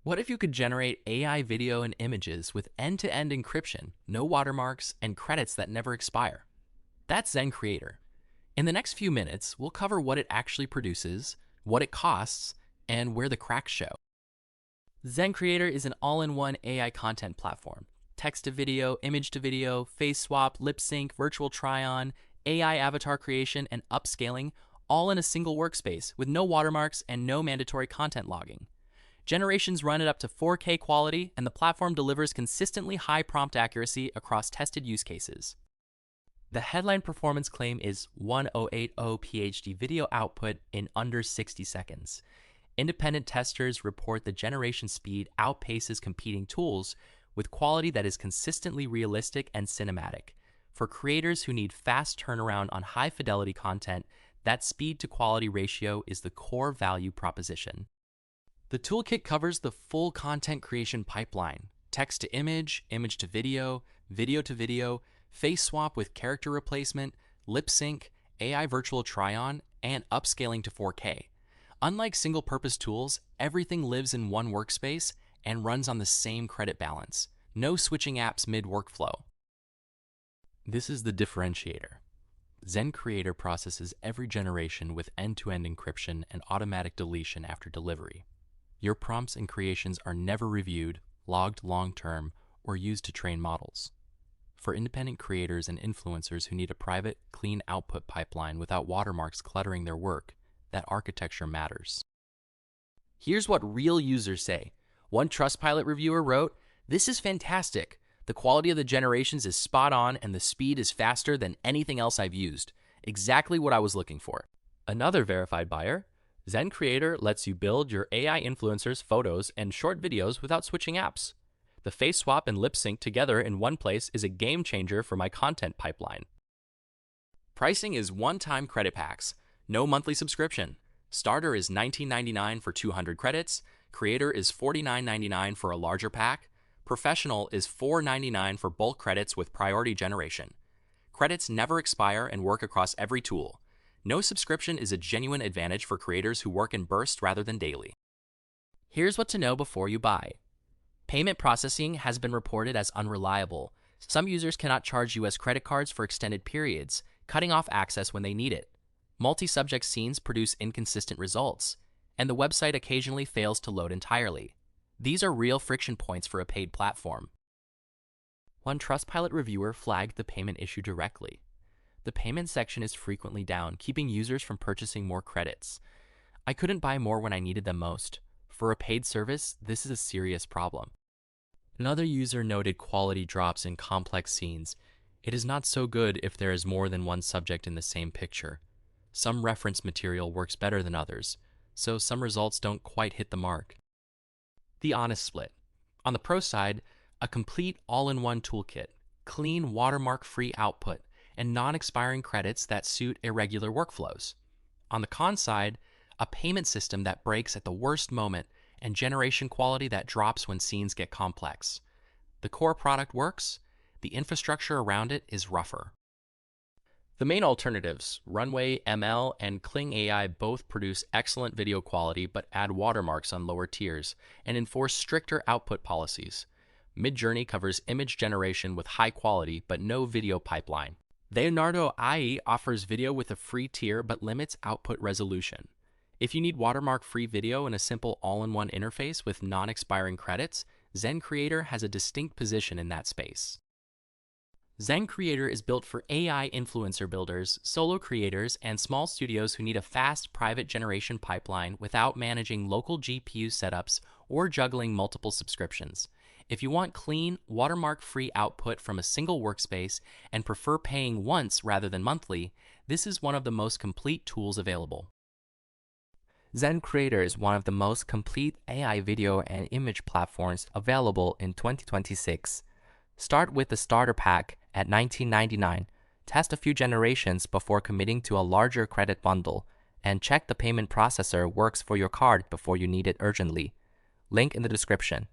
What if you could generate AI video and images with end-to-end encryption, no watermarks, and credits that never expire? That's ZenCreator. In the next few minutes, we'll cover what it actually produces, what it costs, and where the cracks show. ZenCreator is an all-in-one AI content platform. Text to video, image to video, face swap, lip sync, virtual try-on, AI avatar creation, and upscaling, all in a single workspace with no watermarks and no mandatory content logging. Generations run at up to 4K quality, and the platform delivers consistently high prompt accuracy across tested use cases. The headline performance claim is 1080 PhD video output in under 60 seconds. Independent testers report the generation speed outpaces competing tools with quality that is consistently realistic and cinematic. For creators who need fast turnaround on high-fidelity content, that speed-to-quality ratio is the core value proposition. The toolkit covers the full content creation pipeline: text to image, image to video to video, face swap with character replacement, lip sync, AI virtual try-on, and upscaling to 4K. Unlike single-purpose tools, everything lives in one workspace and runs on the same credit balance. No switching apps mid-workflow. This is the differentiator. ZenCreator processes every generation with end-to-end encryption and automatic deletion after delivery. Your prompts and creations are never reviewed, logged long-term, or used to train models. For independent creators and influencers who need a private, clean output pipeline without watermarks cluttering their work, that architecture matters. Here's what real users say. One Trustpilot reviewer wrote, "This is fantastic. The quality of the generations is spot on and the speed is faster than anything else I've used. Exactly what I was looking for." Another verified buyer, ZenCreator lets you build your AI influencers' photos and short videos without switching apps. The face swap and lip sync together in one place is a game changer for my content pipeline. Pricing is one-time credit packs, no monthly subscription. Starter is $19.99 for 200 credits, Creator is $49.99 for a larger pack, Professional is $4.99 for bulk credits with priority generation. Credits never expire and work across every tool. No subscription is a genuine advantage for creators who work in bursts rather than daily. Here's what to know before you buy. Payment processing has been reported as unreliable. Some users cannot charge US credit cards for extended periods, cutting off access when they need it. Multi-subject scenes produce inconsistent results, and the website occasionally fails to load entirely. These are real friction points for a paid platform. One Trustpilot reviewer flagged the payment issue directly. The payment section is frequently down, keeping users from purchasing more credits. I couldn't buy more when I needed them most. For a paid service, this is a serious problem. Another user noted quality drops in complex scenes. It is not so good if there is more than one subject in the same picture. Some reference material works better than others, so some results don't quite hit the mark. The honest split. On the pro side, a complete all-in-one toolkit, clean watermark-free output, and non-expiring credits that suit irregular workflows. On the con side, a payment system that breaks at the worst moment and generation quality that drops when scenes get complex. The core product works, the infrastructure around it is rougher. The main alternatives, Runway, ML, and Kling AI both produce excellent video quality but add watermarks on lower tiers and enforce stricter output policies. Midjourney covers image generation with high quality but no video pipeline. Leonardo AI offers video with a free tier but limits output resolution. If you need watermark-free video in a simple all-in-one interface with non-expiring credits, ZenCreator has a distinct position in that space. ZenCreator is built for AI influencer builders, solo creators, and small studios who need a fast private generation pipeline without managing local GPU setups or juggling multiple subscriptions. If you want clean, watermark-free output from a single workspace and prefer paying once rather than monthly, this is one of the most complete tools available. ZenCreator is one of the most complete AI video and image platforms available in 2026. Start with the starter pack at $19.99. Test a few generations before committing to a larger credit bundle, and check the payment processor works for your card before you need it urgently. Link in the description.